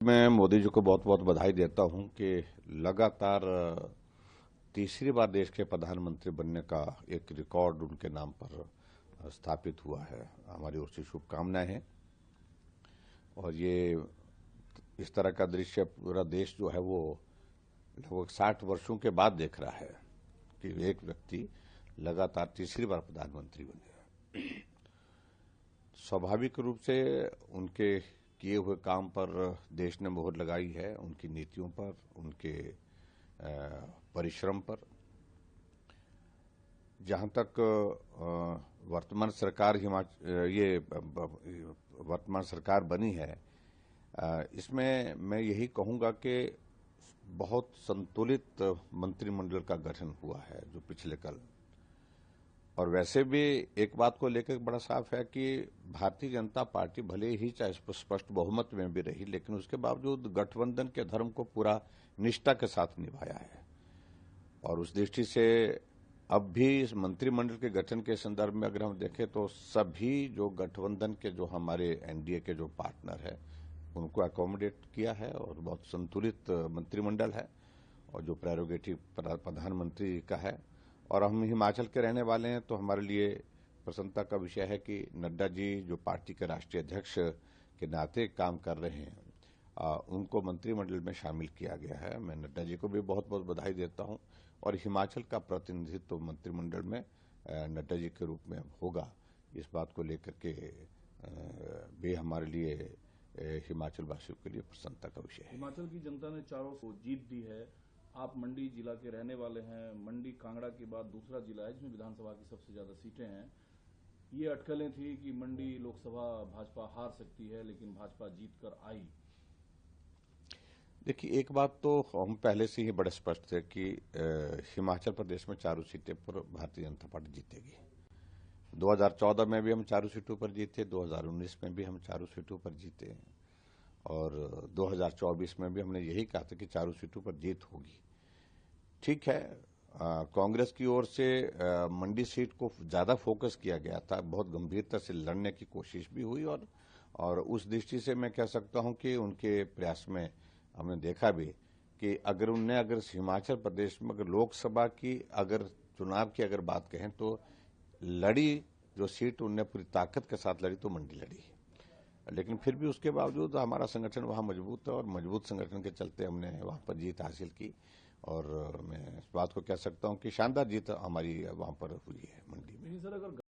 मैं मोदी जी को बहुत बहुत बधाई देता हूं कि लगातार तीसरी बार देश के प्रधानमंत्री बनने का एक रिकॉर्ड उनके नाम पर स्थापित हुआ है। हमारी ओर से शुभकामनाएं हैं। और ये इस तरह का दृश्य पूरा देश जो है वो लगभग 60 वर्षों के बाद देख रहा है कि एक व्यक्ति लगातार तीसरी बार प्रधानमंत्री बने। स्वाभाविक रूप से उनके किए हुए काम पर देश ने मोहर लगाई है, उनकी नीतियों पर, उनके परिश्रम पर। जहां तक वर्तमान सरकार वर्तमान सरकार बनी है, इसमें मैं यही कहूंगा कि बहुत संतुलित मंत्रिमंडल का गठन हुआ है जो पिछले कल। और वैसे भी एक बात को लेकर बड़ा साफ है कि भारतीय जनता पार्टी भले ही चाहे स्पष्ट बहुमत में भी रही, लेकिन उसके बावजूद गठबंधन के धर्म को पूरा निष्ठा के साथ निभाया है। और उस दृष्टि से अब भी इस मंत्रिमंडल के गठन के संदर्भ में अगर हम देखें तो सभी जो गठबंधन के जो हमारे एनडीए के जो पार्टनर है उनको अकोमोडेट किया है और बहुत संतुलित मंत्रिमंडल है। और जो प्रेरोगेटिव प्रधानमंत्री का है, और हम हिमाचल के रहने वाले हैं तो हमारे लिए प्रसन्नता का विषय है कि नड्डा जी जो पार्टी के राष्ट्रीय अध्यक्ष के नाते काम कर रहे हैं, उनको मंत्रिमंडल में शामिल किया गया है। मैं नड्डा जी को भी बहुत बहुत बधाई देता हूं। और हिमाचल का प्रतिनिधित्व मंत्रिमंडल में नड्डा जी के रूप में होगा, इस बात को लेकर के भी हमारे लिए हिमाचल वासियों के लिए प्रसन्नता का विषय है। हिमाचल की जनता ने चारों को जीत दी है। आप मंडी जिला के रहने वाले हैं। मंडी कांगड़ा के बाद दूसरा जिला है जिसमें विधानसभा की सबसे ज्यादा सीटें हैं। ये अटकलें थी कि मंडी लोकसभा भाजपा हार सकती है, लेकिन भाजपा जीत कर आई। देखिए, एक बात तो हम पहले से ही बड़े स्पष्ट थे कि हिमाचल प्रदेश में चारों सीटें पर भारतीय जनता पार्टी जीतेगी। 2014 में भी हम चारों सीटों पर जीते, 2019 में भी हम चारों सीटों पर जीते, और 2024 में भी हमने यही कहा था कि चारों सीटों पर जीत होगी। ठीक है, कांग्रेस की ओर से मंडी सीट को ज्यादा फोकस किया गया था, बहुत गंभीरता से लड़ने की कोशिश भी हुई। और उस दृष्टि से मैं कह सकता हूं कि उनके प्रयास में हमने देखा भी कि अगर हिमाचल प्रदेश में अगर लोकसभा की चुनाव की अगर बात कहें तो लड़ी जो सीट उनने पूरी ताकत के साथ लड़ी तो मंडी लड़ी। लेकिन फिर भी उसके बावजूद हमारा संगठन वहां मजबूत है और मजबूत संगठन के चलते हमने वहां पर जीत हासिल की। और मैं इस बात को कह सकता हूं कि शानदार जीत हमारी वहां पर हुई है मंडी में।